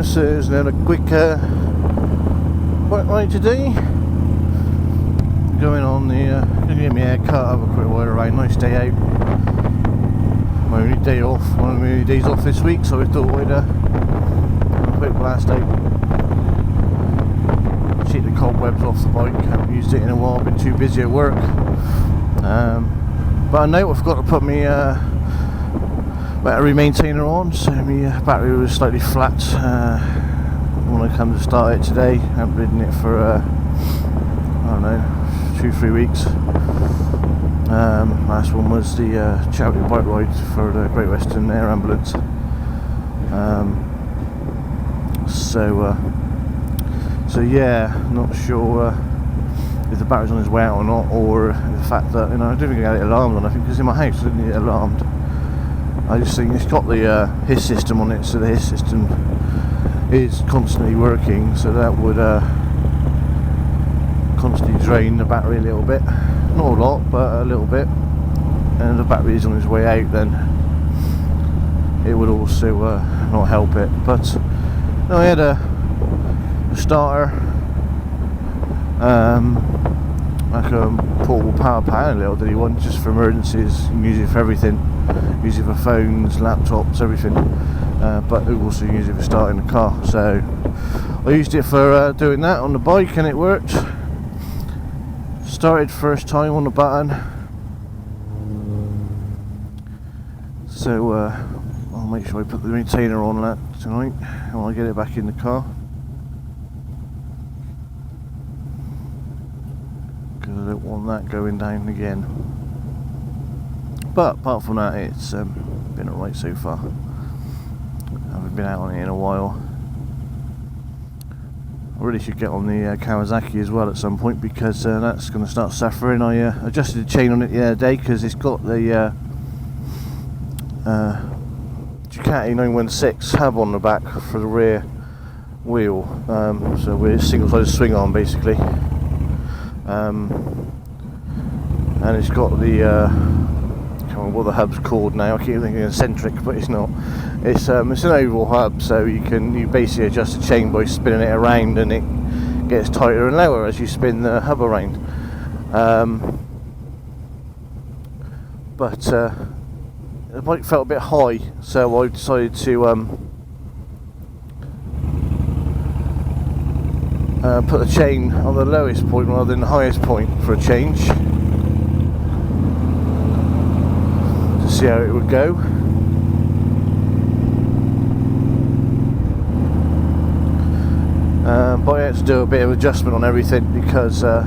so there's another quick work ride today. Going on the, gonna get my hair cut, have a quick ride around, nice day out. My only day off, one of my only days off this week, so I thought I'd have a quick blast out. Shake the cobwebs off the bike, haven't used it in a while, been too busy at work. But I know I've got to put my battery maintainer on, so my battery was slightly flat when I come to start it today. I haven't ridden it for I don't know, 2-3 weeks. Last one was the charity bike ride for the Great Western Air Ambulance. So yeah, not sure if the battery's on its way out or not, or the fact that, you know, I don't think I got it alarmed on. I think because in my house I didn't get it alarmed. I just think it's got the HIS system on it, so the HIS system is constantly working, so that would constantly drain the battery a little bit. Not a lot, but a little bit. And if the battery is on its way out, then it would also not help it. But no, I had a starter, like a portable power panel, little did he want, just for emergencies. You can use it for everything. Use it for phones, laptops, everything. But you also use it for starting the car. So I used it for doing that on the bike, and it worked. Started first time on the button. So I'll make sure I put the maintainer on that tonight when I get it back in the car. Because I don't want that going down again. But apart from that, it's been alright so far. I haven't been out on it in a while. I really should get on the Kawasaki as well at some point, because that's going to start suffering. I adjusted the chain on it the other day because it's got the Ducati 916 hub on the back for the rear wheel, so we're single-sided swing arm basically, and it's got the I can't remember what the hub's called now. I keep thinking eccentric, but it's not. It's an oval hub, so you basically adjust the chain by spinning it around, and it gets tighter and lower as you spin the hub around. But the bike felt a bit high, so I decided to put the chain on the lowest point rather than the highest point for a change, to see how it would go. But I had to do a bit of adjustment on everything, because the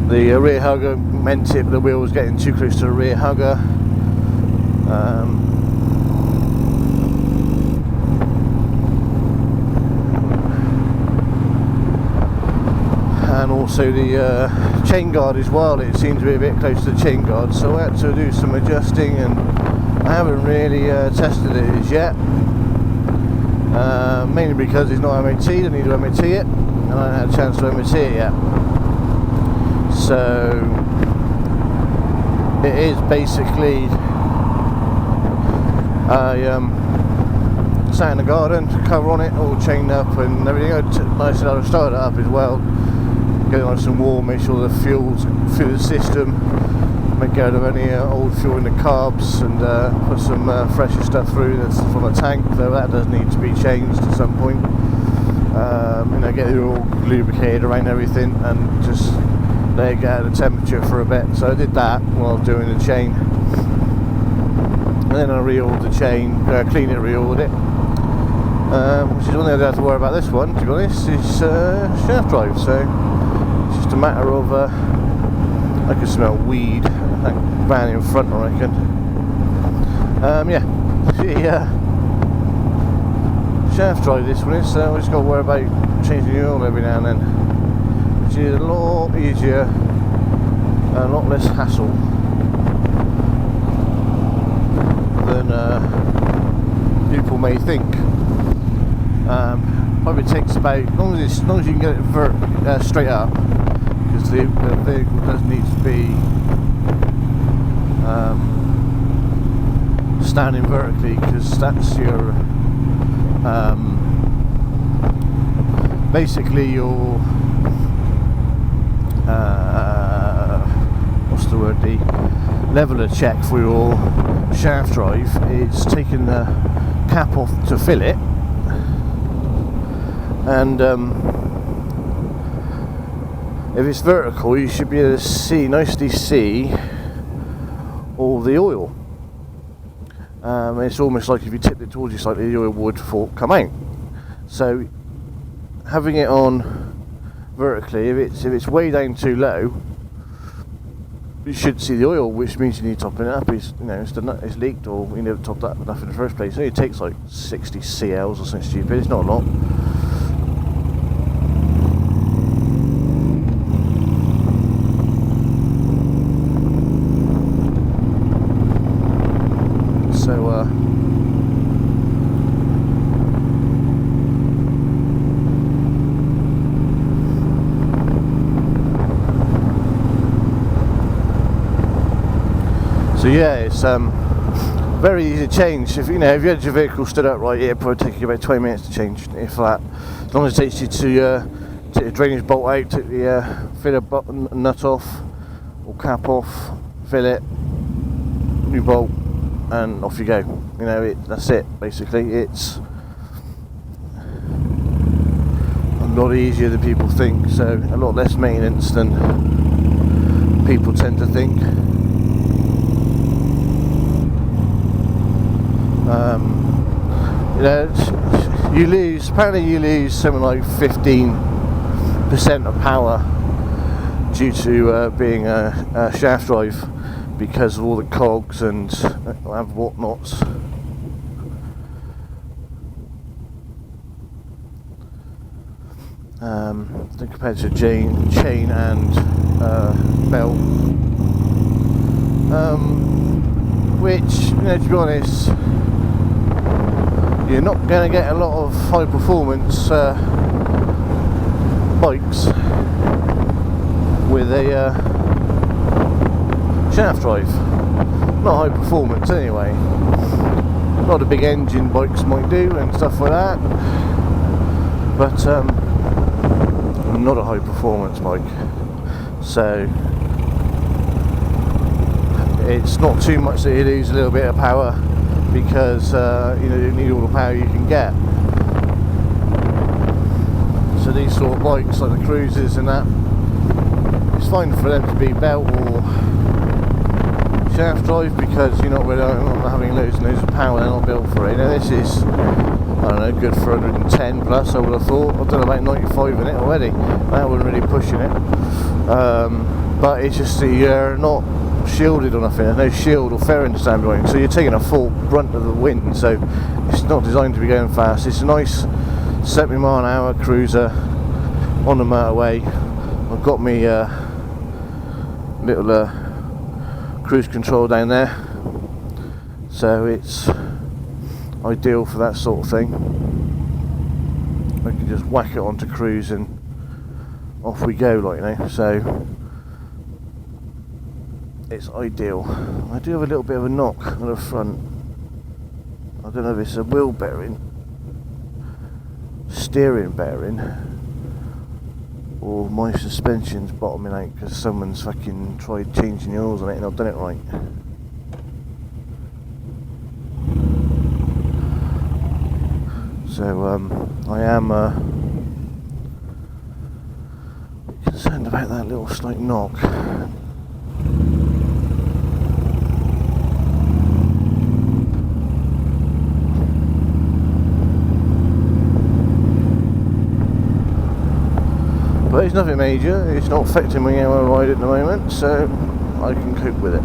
rear hugger meant the wheel was getting too close to the rear hugger. And also the chain guard as well, it seemed to be a bit close to the chain guard, so I had to do some adjusting, and I haven't really tested it as yet, mainly because it's not MOT. I need to MOT it, and I haven't had a chance to MOT it yet. So it is basically I sat in the garden, cover on it, all chained up and everything. I started it up as well, get it on some warm, make sure the fuel's through the system, make out of any old fuel in the carbs, and put some fresher stuff through that's from a tank, though that does need to be changed at some point. You know, get it all lubricated around everything, and just let it get out of the temperature for a bit. So I did that while doing the chain, and then I re-oiled the chain, cleaned it, re-oiled it, which is one thing I don't have to worry about this one, to be honest. It's shaft drive, so it's just a matter of I can smell weed, that van in front, I reckon. Yeah, shaft drive this one is, so I just got to worry about changing the oil every now and then, which is a lot easier and a lot less hassle than people may think. Probably takes about, as long as you can get it straight up, because the vehicle does need to be standing vertically, because that's your basically your what's the word, the leveler check for your shaft drive is taking the cap off to fill it, and if it's vertical you should be able to nicely see all the oil. It's almost like if you tipped it towards you slightly, the oil would come out. So having it on vertically, if it's way down too low, you should see the oil, which means you need topping it up. It's leaked, or you never topped up enough in the first place. It only takes like 60 CLs or something stupid. It's not a lot. So yeah, it's very easy to change. If you had your vehicle stood upright, it'd probably take you about 20 minutes to change, if that. As long as it takes you to take the drainage bolt out, take the filler nut off or cap off, fill it, new bolt, and off you go. That's it. Basically, it's a lot easier than people think. So a lot less maintenance than people tend to think. You lose something like 15% of power due to being a shaft drive because of all the cogs and whatnots. Compared to chain and belt, which, to be honest, you're not going to get a lot of high performance bikes with a shaft drive. Not high performance anyway. A lot of big engine bikes might do and stuff like that, but not a high performance bike. So it's not too much that you lose a little bit of power, because you need all the power you can get. So these sort of bikes, like the cruisers and that, it's fine for them to be belt or shaft drive, because you're not having loads and loads of power. They're not built for it. This is, I don't know, good for 110 plus, I would have thought. I've done about 95 in it already. That wasn't really pushing it, but it's just you're not shielded or nothing. There's no shield or fairing to stand behind, so you're taking a full brunt of the wind. So it's not designed to be going fast. It's a nice 70 mile an hour cruiser on the motorway. I've got me little cruise control down there, so it's ideal for that sort of thing. I can just whack it onto cruise and off we go, so it's ideal. I do have a little bit of a knock on the front. I don't know if it's a wheel bearing, steering bearing, or my suspension's bottoming out because someone's fucking tried changing the oils on it and I've done it right. So I am concerned about that little slight knock. But it's nothing major. It's not affecting me how I ride at the moment, so I can cope with it.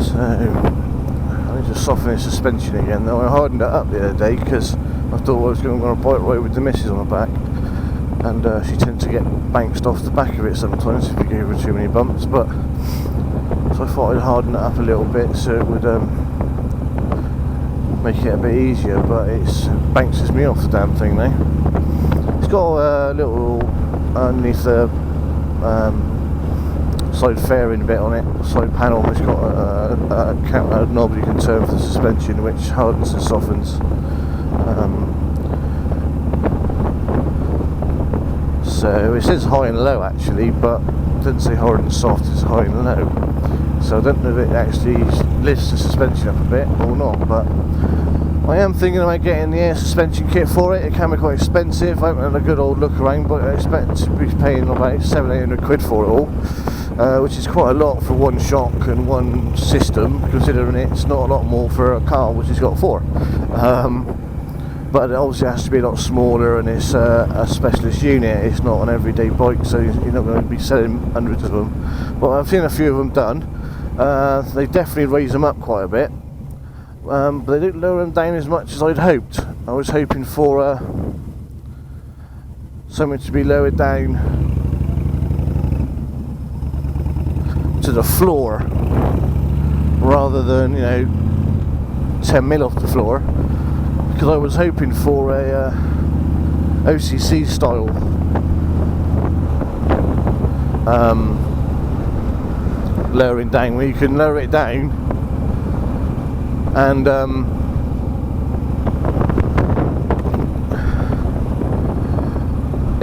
So I need to soften the suspension again. Though I hardened it up the other day because I thought I was going on a bike ride with the missus on the back, and she tends to get bounced off the back of it sometimes if you go over too many bumps. But so I thought I'd harden it up a little bit so it would make it a bit easier. But it bounces me off the damn thing now. It's got a little underneath the side fairing bit on it, side panel. It's got a knob you can turn for the suspension, which hardens and softens. So it says high and low actually, but it doesn't say hard and soft, it's high and low. So I don't know if it actually lifts the suspension up a bit or not, but I am thinking about getting the air suspension kit for it. It can be quite expensive. I haven't had a good old look around, but I expect to be paying about 700-800 quid for it all, which is quite a lot for one shock and one system, considering it's not a lot more for a car which has got 4. But it obviously has to be a lot smaller, and it's a specialist unit. It's not an everyday bike, so you're not going to be selling hundreds of them. But I've seen a few of them done. They definitely raise them up quite a bit, but they don't lower them down as much as I'd hoped. I was hoping for something to be lowered down to the floor rather than 10 mil off the floor. Because I was hoping for a OCC style lowering down, where you can lower it down and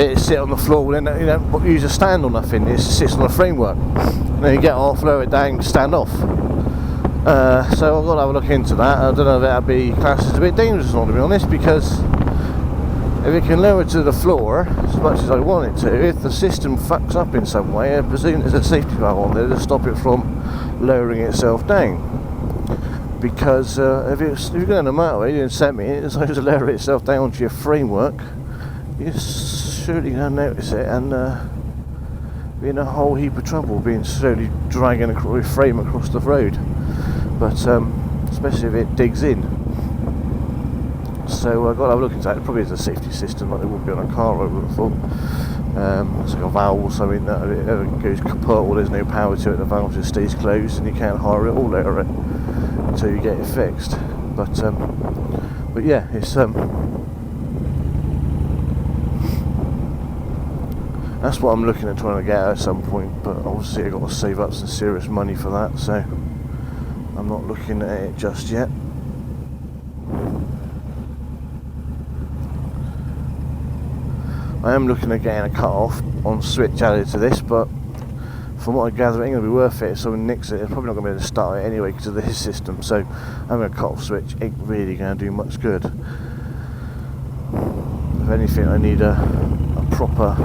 it sit on the floor. Then you don't use a stand or nothing. It just sits on the framework. And then you get off, lower it down, stand off. So I've got to have a look into that. I don't know if that'd be classed as a bit dangerous or not, to be honest, because if it can lower to the floor as much as I want it to, if the system fucks up in some way, I presume there's a safety valve on there to stop it from lowering itself down. Because if you're going on a motorway doing 70, it's supposed to lower itself down onto your framework, you're surely going to notice it and be in a whole heap of trouble, being slowly dragging your frame across the road. But especially if it digs in. So I've got to have a look into that. It probably is a safety system like it would be on a car, I would have thought. It's like a valve or something that if it ever goes kaput or there's no power to it, the valve just stays closed and you can't hire it or lower it until you get it fixed. But yeah, it's that's what I'm looking at trying to get at some point. But obviously I've got to save up some serious money for that, so I'm not looking at it just yet. I am looking at getting a cut-off on switch added to this, but from what I gather it ain't going to be worth it if someone nicks it. It's probably not going to be able to start it anyway because of this system, so having a cut-off switch ain't really going to do much good. If anything, I need a proper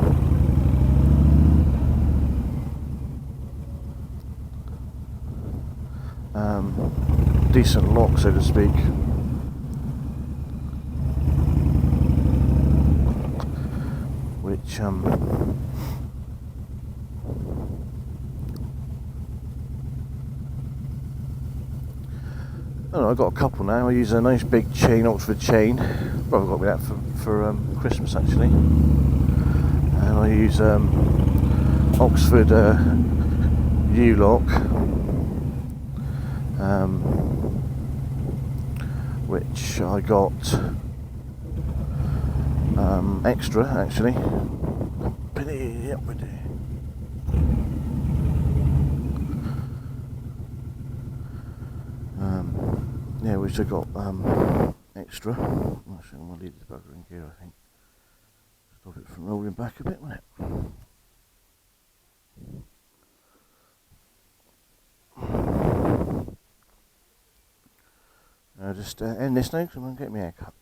decent lock, so to speak. Which I got a couple now. I use a nice big chain, Oxford chain. Brother got me that for Christmas actually. And I use Oxford U-lock, which I got extra actually. Yeah, which I got extra. Actually, I'm going to leave this bugger in gear, I think. Stop it from rolling back a bit, won't it? I'll just end this now because I'm going to get my hair cut.